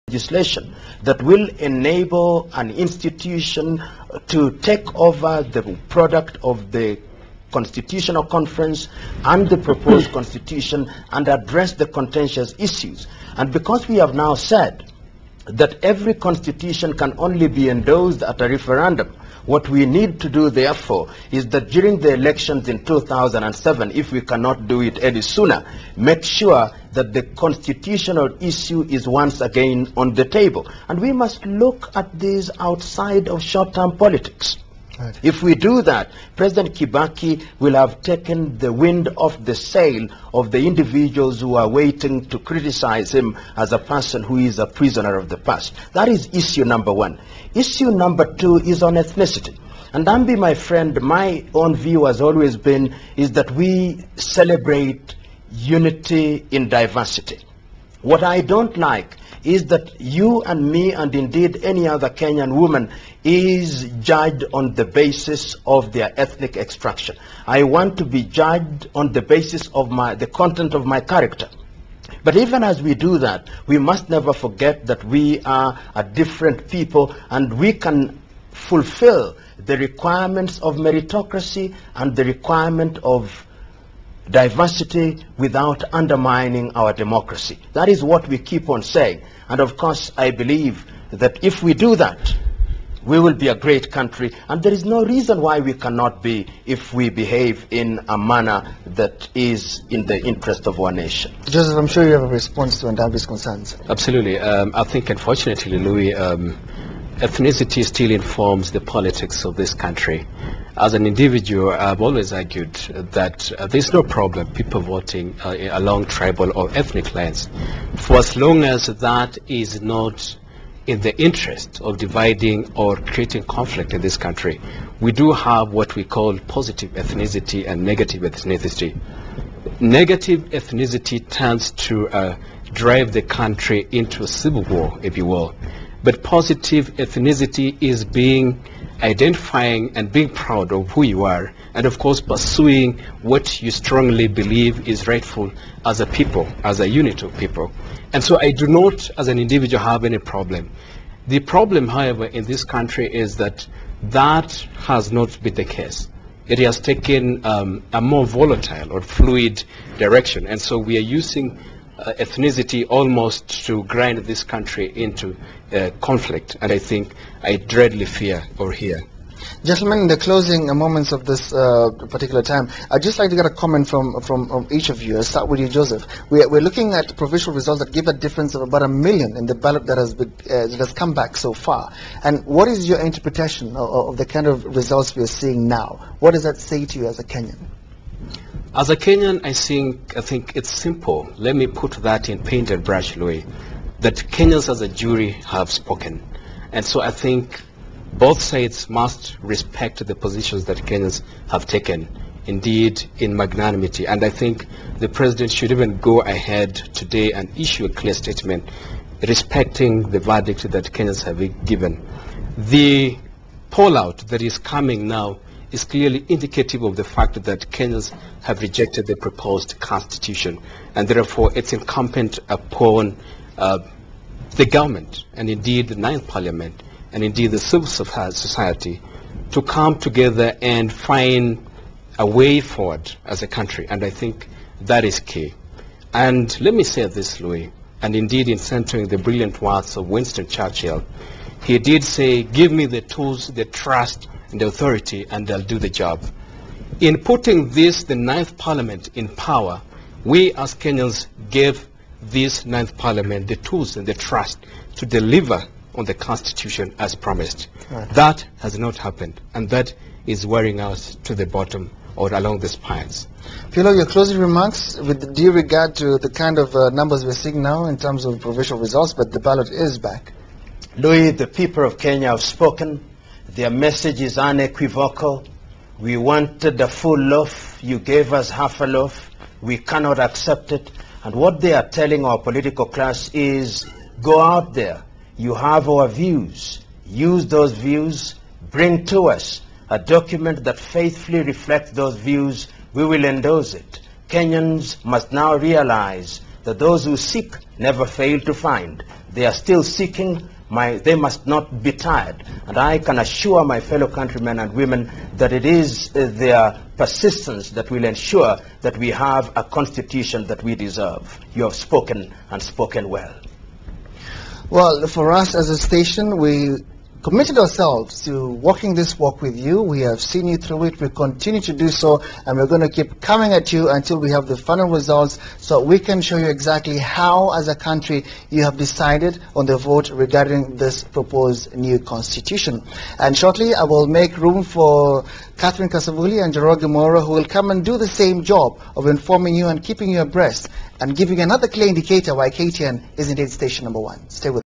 legislation that will enable an institution to take over the product of the Constitutional Conference and the proposed constitution and address the contentious issues. And because we have now said that every constitution can only be endorsed at a referendum, what we need to do, therefore, is that during the elections in 2007, if we cannot do it any sooner, make sure that the constitutional issue is once again on the table. And we must look at this outside of short-term politics. Right. If we do that, President Kibaki will have taken the wind off the sail of the individuals who are waiting to criticize him as a person who is a prisoner of the past. That is issue number one. Issue number two is on ethnicity. And Ambi, my friend, my own view has always been is that we celebrate unity in diversity. What I don't like is that you and me and indeed any other Kenyan woman is judged on the basis of their ethnic extraction. I want to be judged on the basis of the content of my character. But even as we do that, we must never forget that we are a different people and we can fulfill the requirements of meritocracy and the requirement of diversity without undermining our democracy. That is what we keep on saying. And of course, I believe that if we do that, we will be a great country. And there is no reason why we cannot be if we behave in a manner that is in the interest of our nation. Joseph, I'm sure you have a response to Ndambi's concerns. Absolutely. I think, unfortunately, Louis, ethnicity still informs the politics of this country. As an individual, I've always argued that there's no problem people voting along tribal or ethnic lines, for as long as that is not in the interest of dividing or creating conflict in this country. We do have what we call positive ethnicity and negative ethnicity. Negative ethnicity tends to drive the country into a civil war, if you will. But positive ethnicity is identifying and being proud of who you are, and of course pursuing what you strongly believe is rightful as a people, as a unit of people. And so I do not, as an individual, have any problem. The problem, however, in this country is that that has not been the case. It has taken a more volatile or fluid direction, and so we are using ethnicity almost to grind this country into conflict, and I think I dreadly fear or hear. Gentlemen, in the closing moments of this particular time, I'd just like to get a comment from each of you. I'll start with you, Joseph. We're looking at provincial results that give a difference of about 1 million in the ballot that has come back so far. And what is your interpretation of the kind of results we are seeing now? What does that say to you as a Kenyan? As a Kenyan, I think it's simple. Let me put that in paint and brush, Louis, that Kenyans as a jury have spoken. And so I think both sides must respect the positions that Kenyans have taken, indeed in magnanimity. And I think the president should even go ahead today and issue a clear statement respecting the verdict that Kenyans have given. The fallout that is coming now is clearly indicative of the fact that Kenyans have rejected the proposed constitution, and therefore it's incumbent upon the government and indeed the Ninth Parliament and indeed the civil society to come together and find a way forward as a country, and I think that is key. And let me say this, Louis, and indeed in centering the brilliant words of Winston Churchill, he did say, give me the tools, the trust, and the authority, and they'll do the job. In putting this, the Ninth Parliament, in power, we as Kenyans gave this Ninth Parliament the tools and the trust to deliver on the Constitution as promised. Right. That has not happened, and that is wearing us to the bottom or along the spines. Philo, your closing remarks with due regard to the kind of numbers we're seeing now in terms of provincial results, but the ballot is back. Louis, the people of Kenya have spoken. Their message is unequivocal. We wanted a full loaf. You gave us half a loaf. We cannot accept it. And what they are telling our political class is, go out there. You have our views. Use those views. Bring to us a document that faithfully reflects those views. We will endorse it. Kenyans must now realize that those who seek never fail to find. They are still seeking. They must not be tired. And I can assure my fellow countrymen and women that it is their persistence that will ensure that we have a constitution that we deserve. You have spoken, and spoken well. Well, for us as a station, we committed ourselves to walking this walk with you. We have seen you through it. We continue to do so, and we're going to keep coming at you until we have the final results, so we can show you exactly how, as a country, you have decided on the vote regarding this proposed new constitution. And shortly, I will make room for Catherine Kasavuli and Njoroge Moro, who will come and do the same job of informing you and keeping you abreast and giving another clear indicator why KTN is indeed station number one. Stay with us.